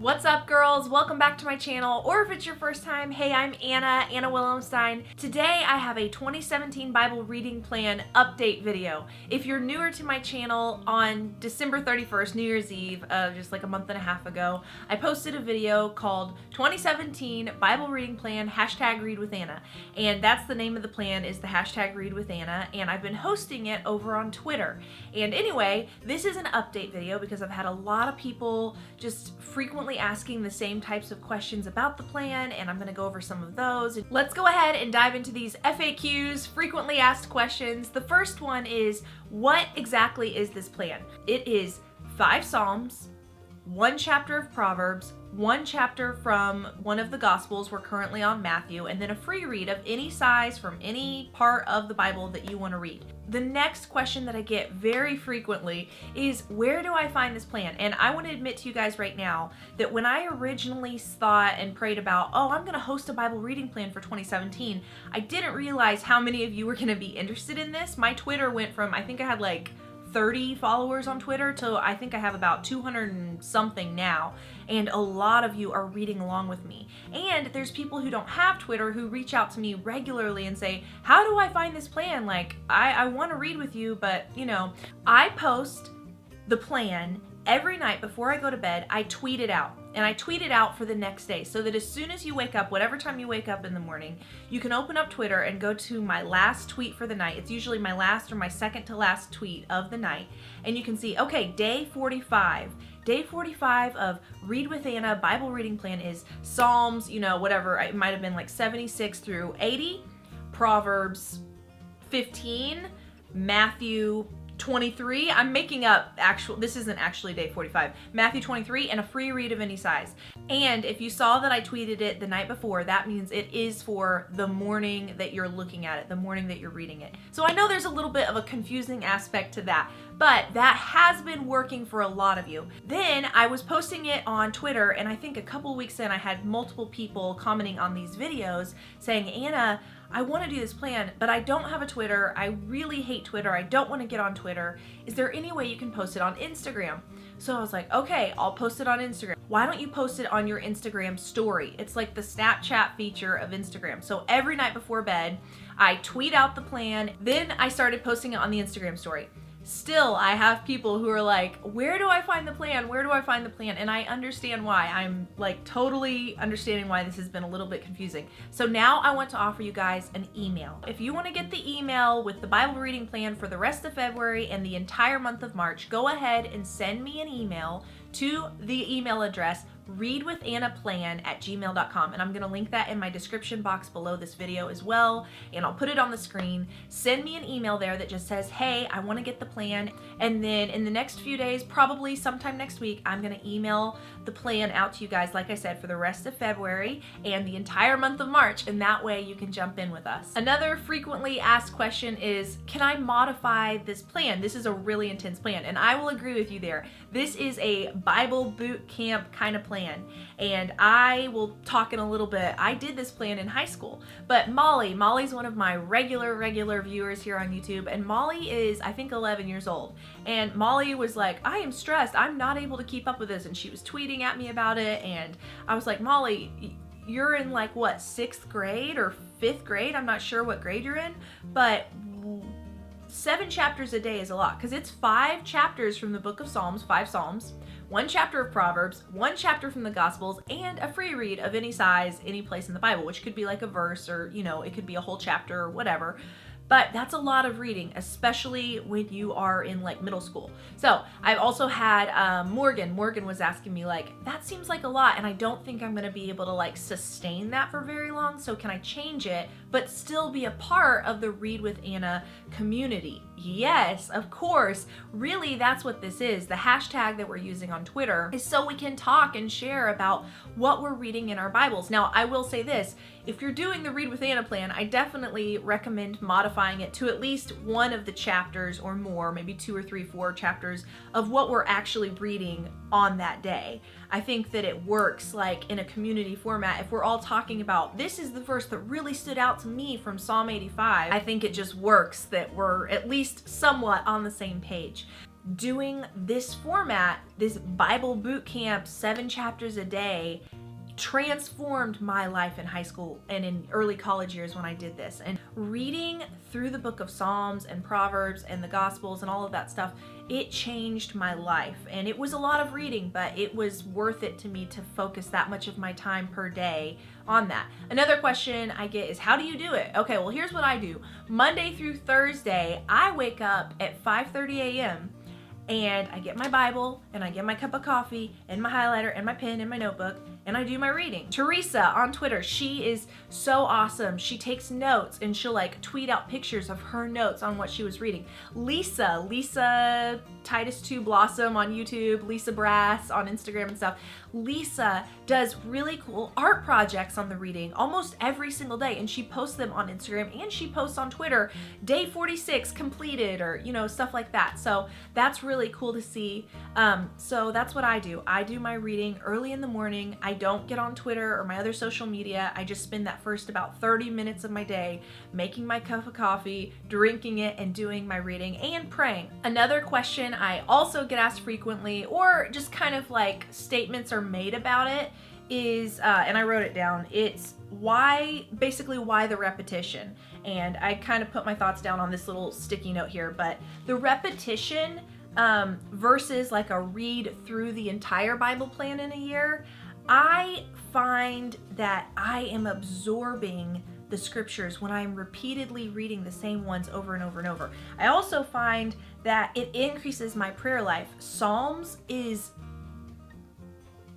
What's up, girls? Welcome back to my channel, or if it's your first time, hey, I'm Anna Willemstein. Today I have a 2017 Bible reading plan update video. If you're newer to my channel, on December 31st, New Year's Eve, just like a month and a half ago, I posted a video called 2017 Bible Reading Plan, #ReadWithAnna. And that's the name of the plan, is the #ReadWithAnna, and I've been hosting it over on Twitter. And anyway, this is an update video because I've had a lot of people just frequently asking the same types of questions about the plan, and I'm going to go over some of those. Let's go ahead and dive into these FAQs, frequently asked questions. The first one is, what exactly is this plan? It is 5 Psalms, 1 chapter of Proverbs, 1 chapter from one of the Gospels. We're currently on Matthew, and then a free read of any size from any part of the Bible that you want to read. The next question that I get very frequently is, where do I find this plan? And I want to admit to you guys right now that when I originally thought and prayed about, I'm going to host a Bible reading plan for 2017, I didn't realize how many of you were going to be interested in this. My Twitter went from, I think I had like 30 followers on Twitter to I think I have about 200 and something now, and a lot of you are reading along with me. And there's people who don't have Twitter who reach out to me regularly and say, how do I find this plan? Like, I want to read with you, but I post the plan every night before I go to bed. I tweet it out, and I tweet it out for the next day, so that as soon as you wake up, whatever time you wake up in the morning, you can open up Twitter and go to my last tweet for the night. It's usually my last or my second to last tweet of the night, and you can see, okay, day 45. Day 45 of Read with Anna Bible reading plan is Psalms, whatever, it might have been like 76 through 80, Proverbs 15, Matthew 23, I'm making up this isn't actually day 45, Matthew 23, and a free read of any size. And if you saw that I tweeted it the night before, that means it is for the morning that you're looking at it, the morning that you're reading it. So I know there's a little bit of a confusing aspect to that, but that has been working for a lot of you. Then I was posting it on Twitter, and I think a couple weeks in, I had multiple people commenting on these videos saying, Anna, I want to do this plan, but I don't have a Twitter. I really hate Twitter. I don't want to get on Twitter. Is there any way you can post it on Instagram? So I was like, okay, I'll post it on Instagram. Why don't you post it on your Instagram story? It's like the Snapchat feature of Instagram. So every night before bed, I tweet out the plan. Then I started posting it on the Instagram story. Still, I have people who are like, where do I find the plan? Where do I find the plan? And I understand why. I'm like totally understanding why this has been a little bit confusing. So now I want to offer you guys an email. If you want to get the email with the Bible reading plan for the rest of February and the entire month of March, go ahead and send me an email to the email address readwithannaplan@gmail.com, and I'm going to link that in my description box below this video as well, and I'll put it on the screen. Send me an email there that just says, hey, I want to get the plan, and then in the next few days, probably sometime next week, I'm going to email the plan out to you guys, like I said, for the rest of February and the entire month of March, and that way you can jump in with us. Another frequently asked question is, can I modify this plan? This is a really intense plan, and I will agree with you there. This is a Bible boot camp kind of plan, and I will talk in a little bit. I did this plan in high school, but Molly's one of my regular viewers here on YouTube, and Molly is, I think, 11 years old, and Molly was like, I am stressed, I'm not able to keep up with this, and she was tweeting at me about it, and I was like, Molly, you're in like what, 6th grade or 5th grade? I'm not sure what grade you're in, but 7 chapters a day is a lot, because it's 5 chapters from the book of Psalms, 5 Psalms, 1 chapter of Proverbs, 1 chapter from the Gospels, and a free read of any size, any place in the Bible, which could be like a verse, or it could be a whole chapter or whatever. But that's a lot of reading, especially when you are in like middle school. So I've also had Morgan was asking me like, that seems like a lot, and I don't think I'm gonna be able to like sustain that for very long, so can I change it but still be a part of the Read with Anna community? Yes, of course. Really, that's what this is. The hashtag that we're using on Twitter is so we can talk and share about what we're reading in our Bibles. Now, I will say this, if you're doing the Read with Anna plan, I definitely recommend modifying it to at least one of the chapters or more, maybe 2 or 3, 4 chapters of what we're actually reading on that day. I think that it works like in a community format. If we're all talking about, this is the verse that really stood out to me from Psalm 85, I think it just works that we're at least somewhat on the same page. doing this format, this Bible boot camp, 7 chapters a day, transformed my life in high school and in early college years when I did this. And reading through the book of Psalms and Proverbs and the Gospels and all of that stuff, it changed my life. And it was a lot of reading, but it was worth it to me to focus that much of my time per day on that. Another question I get is, how do you do it? Okay, well, here's what I do. Monday through Thursday, I wake up at 5:30 a.m. and I get my Bible and I get my cup of coffee and my highlighter and my pen and my notebook and I do my reading. Teresa on Twitter, she is so awesome. She takes notes and she'll like tweet out pictures of her notes on what she was reading. Lisa Titus 2 Blossom on YouTube, Lisa Brass on Instagram and stuff. Lisa does really cool art projects on the reading almost every single day, and she posts them on Instagram and she posts on Twitter, day 46 completed, or you know, stuff like that. So that's really cool to see. So that's what I do. I do my reading early in the morning. I don't get on Twitter or my other social media. I just spend that first about 30 minutes of my day making my cup of coffee, drinking it, and doing my reading and praying. Another question I also get asked frequently, or just kind of like statements are made about it, is, and I wrote it down, it's basically why the repetition? And I kind of put my thoughts down on this little sticky note here, but the repetition versus like a read through the entire Bible plan in a year, I find that I am absorbing the scriptures when I'm repeatedly reading the same ones over and over and over. I also find that it increases my prayer life. Psalms is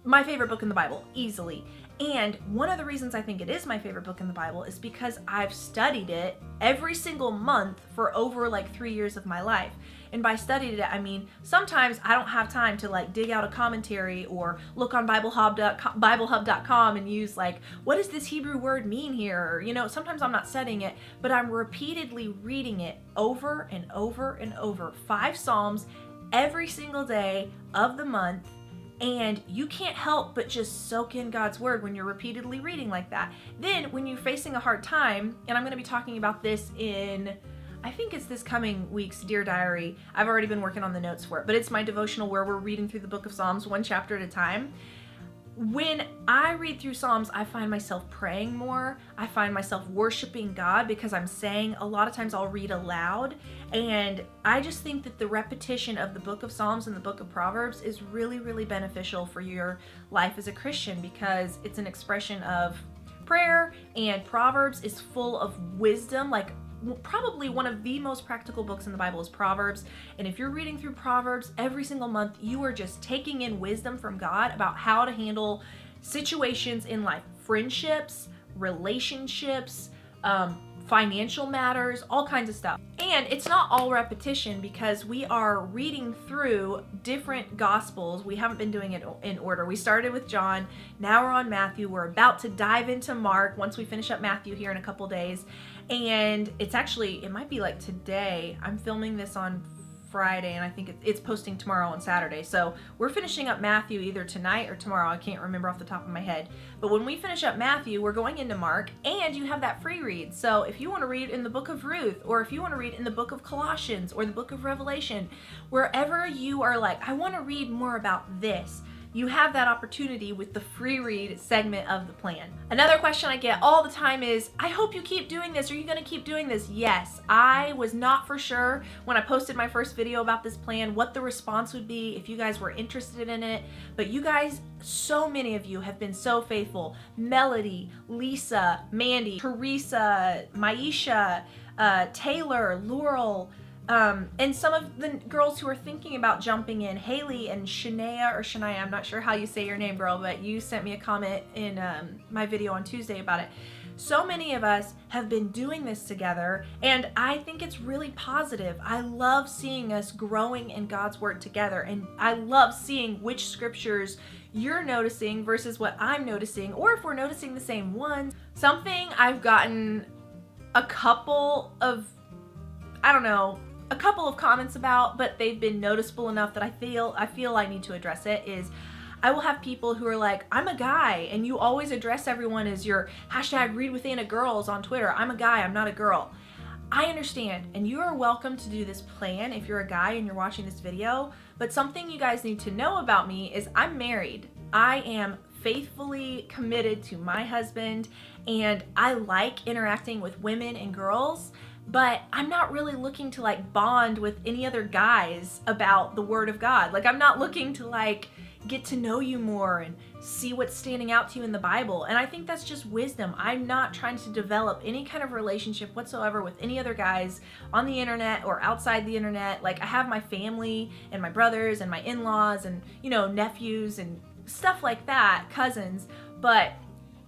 my favorite book in the Bible, easily. And one of the reasons I think it is my favorite book in the Bible is because I've studied it every single month for over like 3 years of my life. And by studied it, I mean, sometimes I don't have time to like dig out a commentary or look on BibleHub.com and use like, what does this Hebrew word mean here? Or, you know, sometimes I'm not studying it, but I'm repeatedly reading it over and over and over. 5 Psalms every single day of the month. And you can't help but just soak in God's word when you're repeatedly reading like that. Then when you're facing a hard time, and I'm going to be talking about this in, I think it's this coming week's Dear Diary. I've already been working on the notes for it, but it's my devotional where we're reading through the book of Psalms 1 chapter at a time. When I read through Psalms, I find myself praying more. I find myself worshiping God because I'm saying, a lot of times I'll read aloud. And I just think that the repetition of the book of Psalms and the book of Proverbs is really, really beneficial for your life as a Christian, because it's an expression of prayer, and Proverbs is full of wisdom. Like, probably one of the most practical books in the Bible is Proverbs. And if you're reading through Proverbs every single month, you are just taking in wisdom from God about how to handle situations in life, friendships, relationships, financial matters, all kinds of stuff. And it's not all repetition, because we are reading through different gospels. We haven't been doing it in order. We started with John, now we're on Matthew. We're about to dive into Mark once we finish up Matthew here in a couple days. And it's actually, it might be like today. I'm filming this on Friday, and I think it's posting tomorrow on Saturday. So we're finishing up Matthew either tonight or tomorrow. I can't remember off the top of my head. But when we finish up Matthew, we're going into Mark, and you have that free read. So if you want to read in the book of Ruth, or if you want to read in the book of Colossians or the book of Revelation, wherever you are like, I want to read more about this, you have that opportunity with the free read segment of the plan. Another question I get all the time is, I hope you keep doing this. Are you going to keep doing this? Yes. I was not for sure when I posted my first video about this plan what the response would be, if you guys were interested in it. But you guys, so many of you have been so faithful. Melody, Lisa, Mandy, Teresa, Maisha, Taylor, Laurel, and some of the girls who are thinking about jumping in, Haley and Shania, I'm not sure how you say your name, girl, but you sent me a comment in my video on Tuesday about it. So many of us have been doing this together, and I think it's really positive. I love seeing us growing in God's word together, and I love seeing which scriptures you're noticing versus what I'm noticing, or if we're noticing the same ones. Something I've gotten a couple of comments about, but they've been noticeable enough that I feel I need to address it, is I will have people who are like, I'm a guy, and you always address everyone as your #ReadWithAnnaGirls on Twitter. I'm a guy, I'm not a girl. I understand, and you are welcome to do this plan if you're a guy and you're watching this video, but something you guys need to know about me is I'm married. I am faithfully committed to my husband, and I like interacting with women and girls, but I'm not really looking to like bond with any other guys about the Word of God. Like, I'm not looking to like get to know you more and see what's standing out to you in the Bible. And I think that's just wisdom. I'm not trying to develop any kind of relationship whatsoever with any other guys on the internet or outside the internet. Like, I have my family and my brothers and my in-laws and, you know, nephews and stuff like that, cousins. But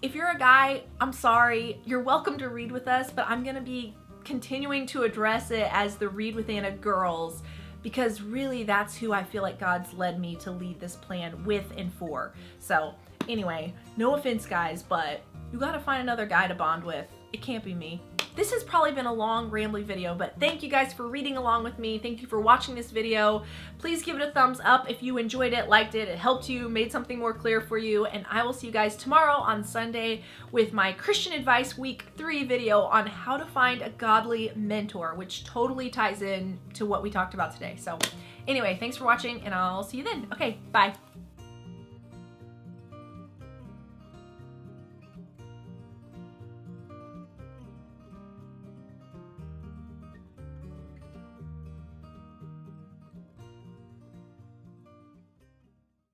if you're a guy, I'm sorry, you're welcome to read with us, but I'm gonna be continuing to address it as the Read with Anna girls, because really that's who I feel like God's led me to lead this plan with and for. So anyway, no offense guys, but you gotta find another guy to bond with. It can't be me. This has probably been a long, rambly video, but thank you guys for reading along with me. Thank you for watching this video. Please give it a thumbs up if you enjoyed it, liked it, it helped you, made something more clear for you, and I will see you guys tomorrow on Sunday with my Christian Advice Week 3 video on how to find a godly mentor, which totally ties in to what we talked about today. So anyway, thanks for watching, and I'll see you then. Okay, bye.